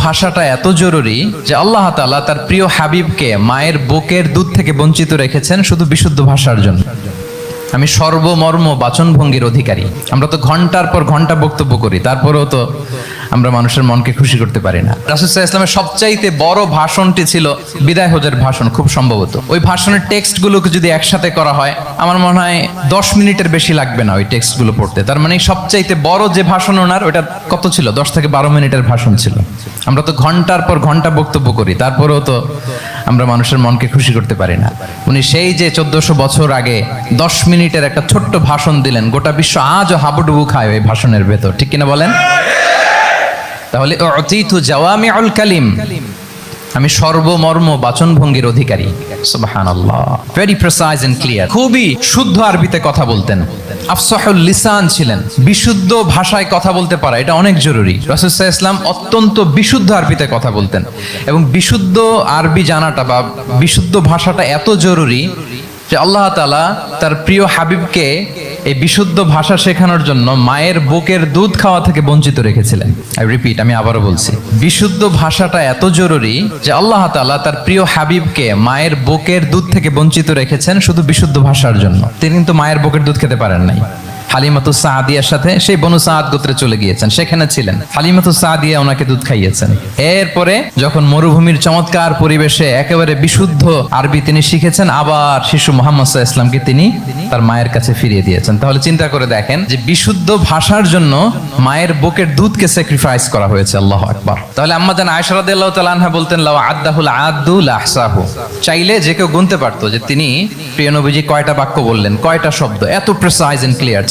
ভাষাটা এত জরুরি যে আল্লাহ তাআলা তার প্রিয় হাবিবকে মায়ের বুকের দুধ থেকে বঞ্চিত রেখেছেন শুধু বিশুদ্ধ ভাষার জন্য। আমি সর্বমর্ম বাচনভঙ্গির অধিকারী। আমরা তো ঘন্টার পর ঘন্টা বক্তব্য করি, তারপরেও তো আমরা মানুষের মনকে খুশি করতে পারি না। রাসূল সাল্লাল্লাহু আলাইহি ওয়াসাল্লামের সবচাইতে বড় ভাষণটি ছিল বিদায় হজের ভাষণ, খুব সম্ভবত। ওই ভাষণের টেক্সটগুলোকে যদি একসাথে করা হয়, আমার মনে হয় 10 মিনিটের বেশি লাগবে না ওই টেক্সটগুলো পড়তে। তার মানে সবচাইতে বড় যে ভাষণ ওনার, ওটা কত ছিল? 10 থেকে 12 মিনিটের ভাষণ ছিল। আমরা তো ঘন্টার পর ঘন্টা বক্তব্য করি, তারপরেও তো আমরা মানুষের মনকে খুশি করতে পারি না। উনি সেই যে 1400 বছর আগে 10 মিনিটের একটা ছোট্ট ভাষণ দিলেন, গোটা বিশ্ব আজও হাবুডুবু খায় ওই ভাষণের ভেতর, ঠিক কিনা বলেন? তাহলে উতিতু জাওয়ামিউল কালিম, আমি সর্বমর্ম বাচনভঙ্গির অধিকারী। সুবহানাল্লাহ, ভেরি প্রিসাইজ এন্ড ক্লিয়ার। খুবই শুদ্ধ আরবিতে কথা বলতেন, আফসাহুল লিসান ছিলেন। বিশুদ্ধ ভাষায় কথা বলতে পারা এটা অনেক জরুরি। রাসূল সাল্লাল্লাহু আলাইহি ওয়াসাল্লাম অত্যন্ত বিশুদ্ধ আরবিতে কথা বলতেন, এবং বিশুদ্ধ আরবি জানাটা বা বিশুদ্ধ ভাষাটা এত জরুরি যে আল্লাহ তাআলা তার প্রিয় হাবিবকে এই বিশুদ্ধ ভাষা শেখানোর জন্য মায়ের বুকের দুধ খাওয়া থেকে বঞ্চিত রেখেছিলেন। আমি আবারও বলছি, বিশুদ্ধ ভাষাটা এত জরুরি যে আল্লাহ তাআলা তার প্রিয় হাবিবকে মায়ের বুকের দুধ থেকে বঞ্চিত রেখেছেন শুধু বিশুদ্ধ ভাষার জন্য। তিনি কিন্তু মায়ের বুকের দুধ খেতে পারেন নাই। হালিমাতুস সাদিয়ার সাথে সেই বনু সাদ গোত্রে চলে গিয়েছেন, সেখানে ছিলেন। হালিমাতুস সাদিয়া ওনাকে দুধ খাইয়েছেন। এরপরে যখন মরুভূমির চমৎকার পরিবেশে একেবারে বিশুদ্ধ আরবি তিনি শিখেছেন, আবার শিশু মুহাম্মদ সাল্লাল্লাহু আলাইহি ওয়াসাল্লামকে তিনি তার মায়ের কাছে ফিরিয়ে দিয়েছেন। তাহলে চিন্তা করে দেখেন যে বিশুদ্ধ ভাষার জন্য মায়ের বুকের দুধকে স্যাক্রিফাইস করা হয়েছে। আল্লাহু আকবার। তাহলে আম্মা জান আয়েশা রাদিয়াল্লাহু তাআলা আনহা বলতেন, লাউ আদ্দাহুল আদ্দু লাহসাহু, চাইলে যে কেউ গুনতে পারতো যে তিনি প্রিয় নবীজি কয়টা বাক্য বললেন, কয়টা শব্দ, এত প্রিসাইজ এন্ড ক্লিয়ার।